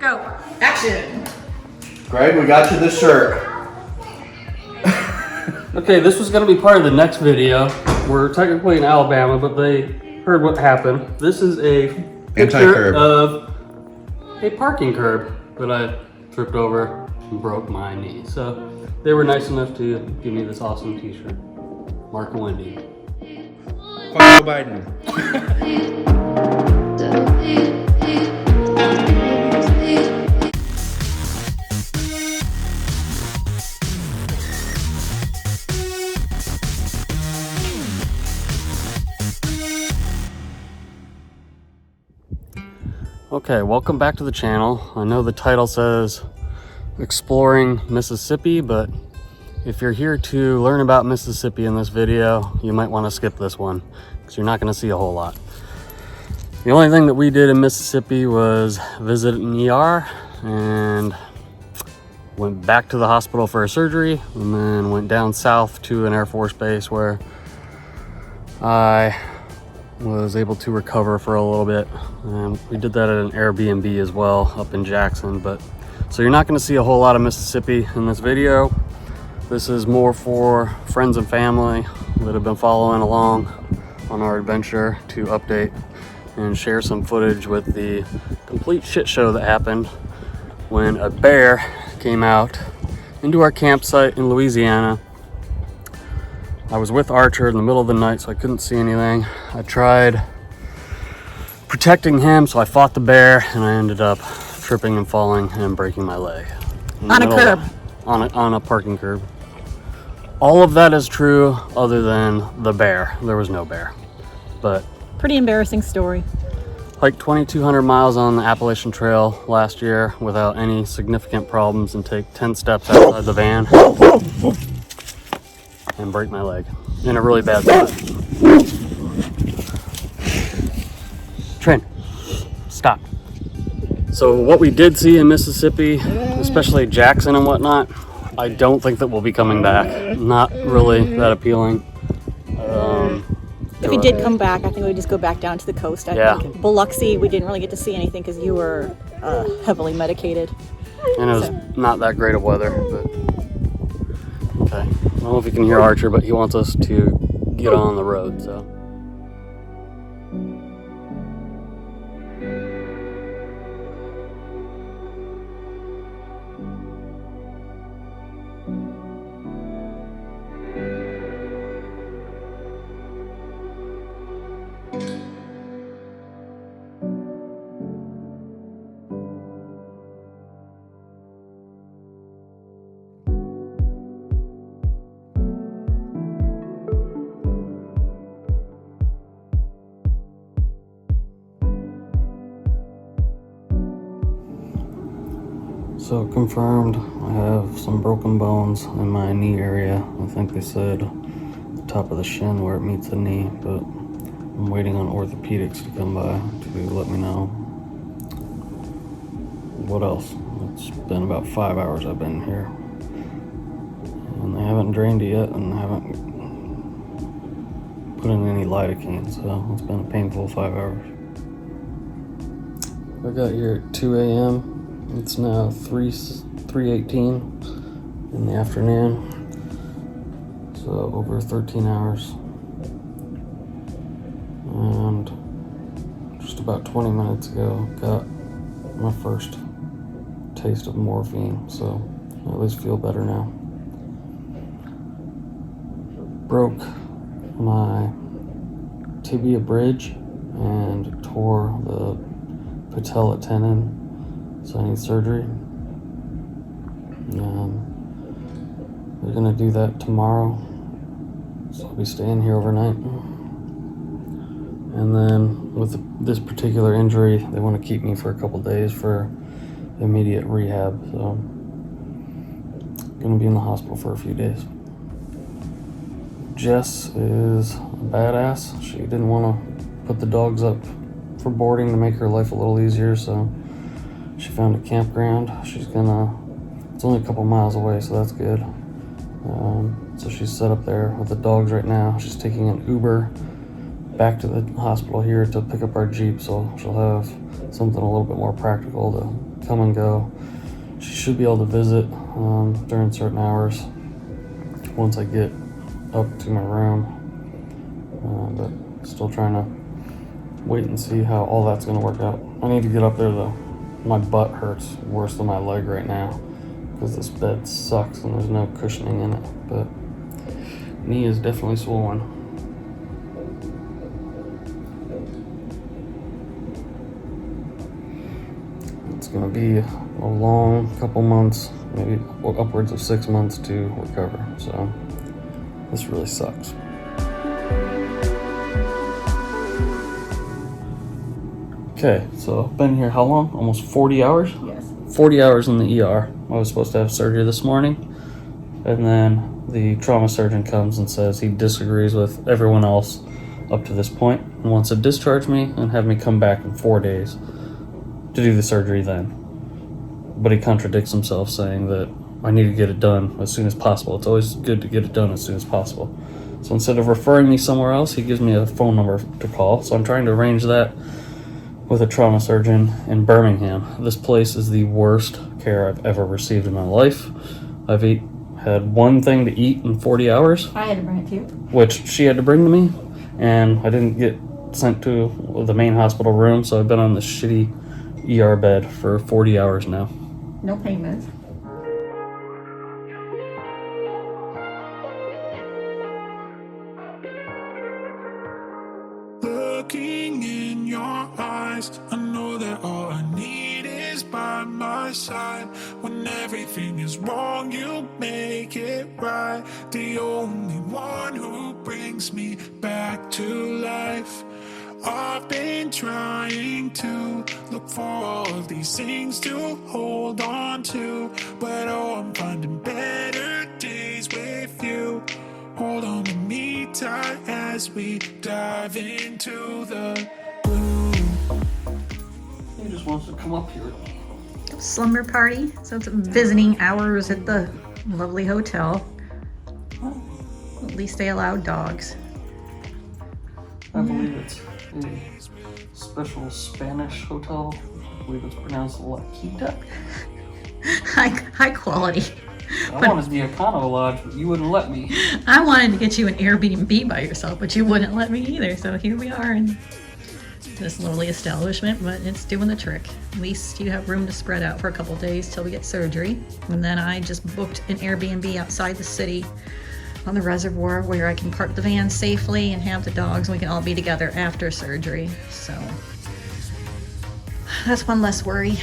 Go. Action. Greg, we got you this shirt. Okay, this was going to be part of the next video. We're technically in Alabama, but they heard what happened. This is a picture of a parking curb that I tripped over and broke my knee. So they were nice enough to give me this awesome t-shirt. Mark and Wendy. Fuck Joe Biden. Okay, welcome back to the channel. I know the title says Exploring Mississippi, but if you're here to learn about Mississippi in this video, you might want to skip this one because you're not going to see a whole lot. The only thing that we did in Mississippi was visit an ER and went back to the hospital for a surgery, and then went down south to an Air Force base where I was able to recover for a little bit. We did that at an Airbnb as well up in Jackson. But so you're not going to see a whole lot of Mississippi in this video. This is more for friends and family that have been following along on our adventure to update and share some footage with the complete shit show that happened when a bear came out into our campsite in Louisiana. I was with Archer in the middle of the night, so I couldn't see anything. I tried protecting him, so I fought the bear, and I ended up tripping and falling and breaking my leg. On a curb. On a parking curb. All of that is true other than the bear. There was no bear. But Pretty embarrassing story. like 2,200 miles on the Appalachian Trail last year without any significant problems and take 10 steps outside the van and break my leg in a really bad spot. Trin, stop. So what we did see in Mississippi, especially Jackson and whatnot, I don't think that we'll be coming back. Not really that appealing. If we did come back, I think we'd just go back down to the coast. I think Biloxi, we didn't really get to see anything because you were heavily medicated. And it was not that great of weather, but okay. I don't know if you can hear Archer, but he wants us to get on the road, so. So confirmed, I have some broken bones in my knee area. I think they said the top of the shin where it meets the knee, but I'm waiting on orthopedics to come by to let me know. What else? It's been about 5 hours I've been here. And they haven't drained it yet and haven't put in any lidocaine, so it's been a painful 5 hours. I got here at 2 a.m. It's now 3:18 in the afternoon, so over 13 hours, and just about 20 minutes ago got my first taste of morphine, so I at least feel better now. Broke my tibia bridge and tore the patella tendon, so I need surgery. They're gonna do that tomorrow, so I'll be staying here overnight. And then with this particular injury, they want to keep me for a couple days for immediate rehab, so I'm gonna be in the hospital for a few days. Jess is a badass. She didn't want to put the dogs up for boarding to make her life a little easier, so she found a campground. It's only a couple miles away, so that's good. So she's set up there with the dogs right now. She's taking an Uber back to the hospital here to pick up our Jeep, so she'll have something a little bit more practical to come and go. She should be able to visit during certain hours once I get up to my room. But still trying to wait and see how all that's going to work out. I need to get up there though. My butt hurts worse than my leg right now because this bed sucks and there's no cushioning in it. But knee is definitely swollen. It's going to be a long couple months, maybe upwards of 6 months to recover. So this really sucks. Okay, so I've been here how long? Almost 40 hours? Yes. 40 hours in the ER. I was supposed to have surgery this morning, and then the trauma surgeon comes and says he disagrees with everyone else up to this point and wants to discharge me and have me come back in 4 days to do the surgery then. But he contradicts himself, saying that I need to get it done as soon as possible. It's always good to get it done as soon as possible. So instead of referring me somewhere else, he gives me a phone number to call. So I'm trying to arrange that with a trauma surgeon in Birmingham. This place is the worst care I've ever received in my life. I've had one thing to eat in 40 hours. I had to bring it to you. Which she had to bring to me, and I didn't get sent to the main hospital room, so I've been on this shitty ER bed for 40 hours now. No pain meds. Looking in your eyes, I know that all I need is by my side. When everything is wrong, you make it right. The only one who brings me back to life. I've been trying to look for all of these things to hold on to, but oh, I'm finding better days with you. Hold on to me tight as we dive into the blue. He just wants to come up here. Slumber party. So it's visiting hours at the lovely hotel. At least they allowed dogs. I believe it's a special Spanish hotel. I believe it's pronounced La Quinta. High quality. I wanted to be a Econo Lodge, but you wouldn't let me. I wanted to get you an Airbnb by yourself, but you wouldn't let me either. So here we are in this lovely establishment, but it's doing the trick. At least you have room to spread out for a couple days till we get surgery. And then I just booked an Airbnb outside the city on the reservoir where I can park the van safely and have the dogs, and we can all be together after surgery. So that's one less worry.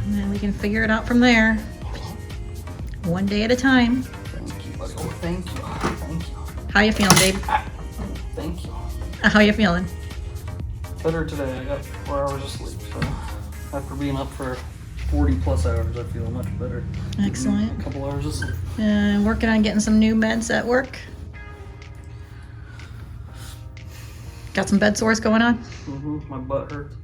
And then we can figure it out from there. One day at a time. Thank you, buddy. Oh, thank you. Thank you. How you feeling, babe? Thank you. How you feeling? Better today. I got 4 hours of sleep, so after being up for 40 plus hours, I feel much better. Excellent. A couple hours of sleep. Working on getting some new meds at work. Got some bed sores going on? My butt hurts.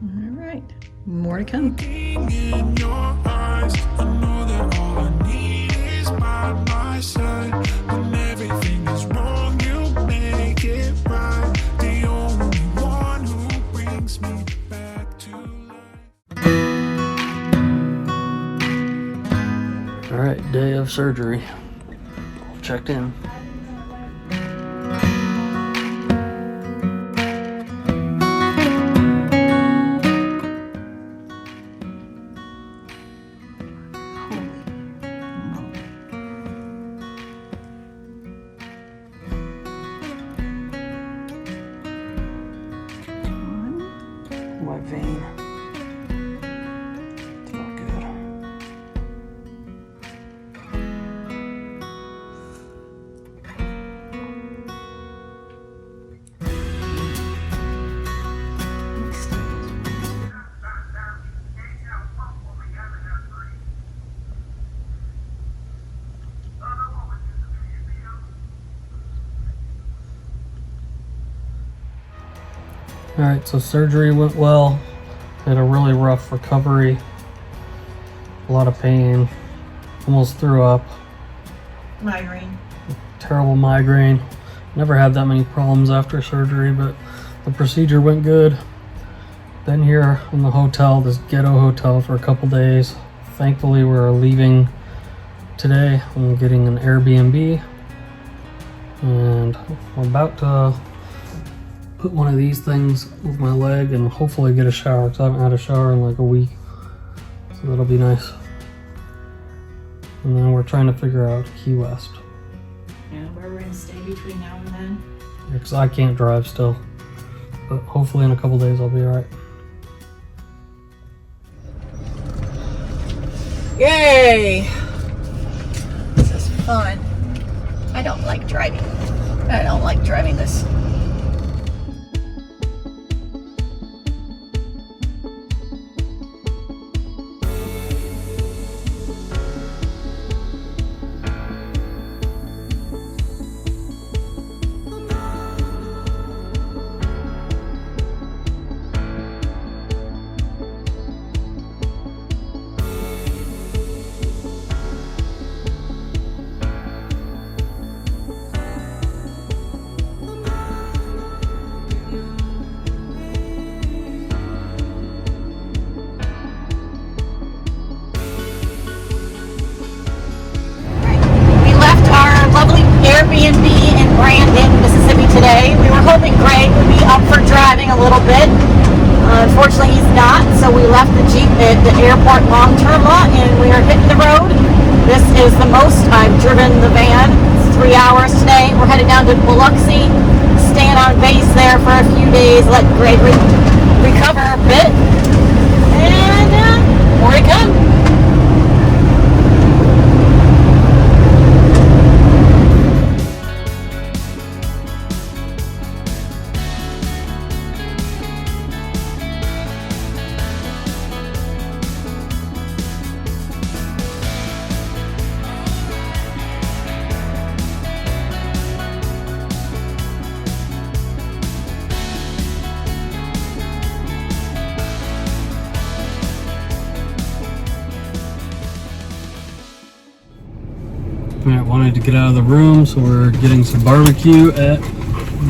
All right. More to come. Looking in your eyes, I know that all I need is by my side. When everything is wrong, you make it right. The only one who brings me back to life. All right, day of surgery. Checked in. My vein. It's not good. Alright, so surgery went well. Had a really rough recovery. A lot of pain. Almost threw up. Migraine. Terrible migraine. Never had that many problems after surgery, but the procedure went good. Been here in the hotel, this ghetto hotel, for a couple days. Thankfully, we're leaving today. I'm getting an Airbnb, and I'm about to put one of these things with my leg and hopefully get a shower, because I haven't had a shower in like a week. So that'll be nice. And then we're trying to figure out Key West. Yeah, where we're gonna stay between now and then. Because I can't drive still. But hopefully in a couple days I'll be alright. Yay! This is fun. I don't like driving. I don't like driving this. Airbnb in Brandon, Mississippi today. We were hoping Greg would be up for driving a little bit. Unfortunately, he's not, so we left the Jeep at the airport long-term lot and we are hitting the road. This is the most I've driven the van. It's 3 hours today. We're headed down to Biloxi, staying on base there for a few days, let Greg recover a bit, and more to come. I wanted to get out of the room, so we're getting some barbecue at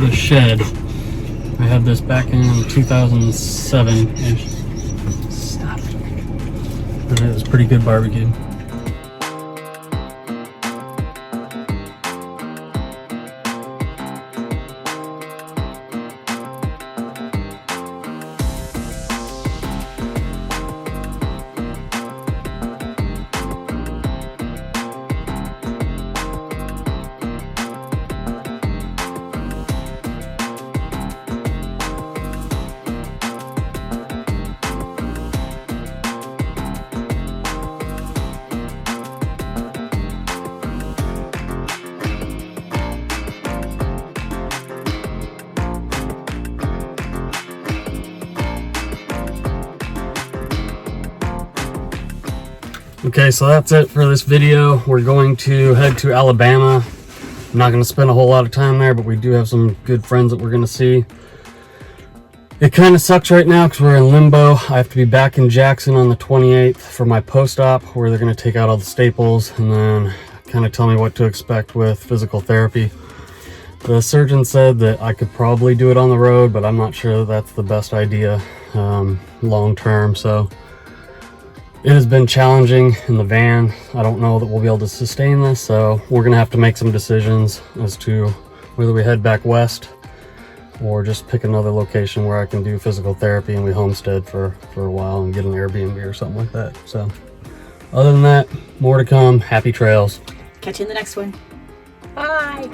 the shed. I had this back in 2007-ish. Stop. And it was pretty good barbecue. Okay, so that's it for this video. We're going to head to Alabama. I'm not going to spend a whole lot of time there, but we do have some good friends that we're going to see. It kind of sucks right now because we're in limbo. I have to be back in Jackson on the 28th for my post-op, where they're going to take out all the staples and then kind of tell me what to expect with physical therapy. The surgeon said that I could probably do it on the road, but I'm not sure that that's the best idea long term. So it has been challenging in the van. I don't know that we'll be able to sustain this, so we're gonna have to make some decisions as to whether we head back west or just pick another location where I can do physical therapy and we homestead for a while and get an Airbnb or something like that. So other than that, more to come. Happy trails. Catch you in the next one. Bye.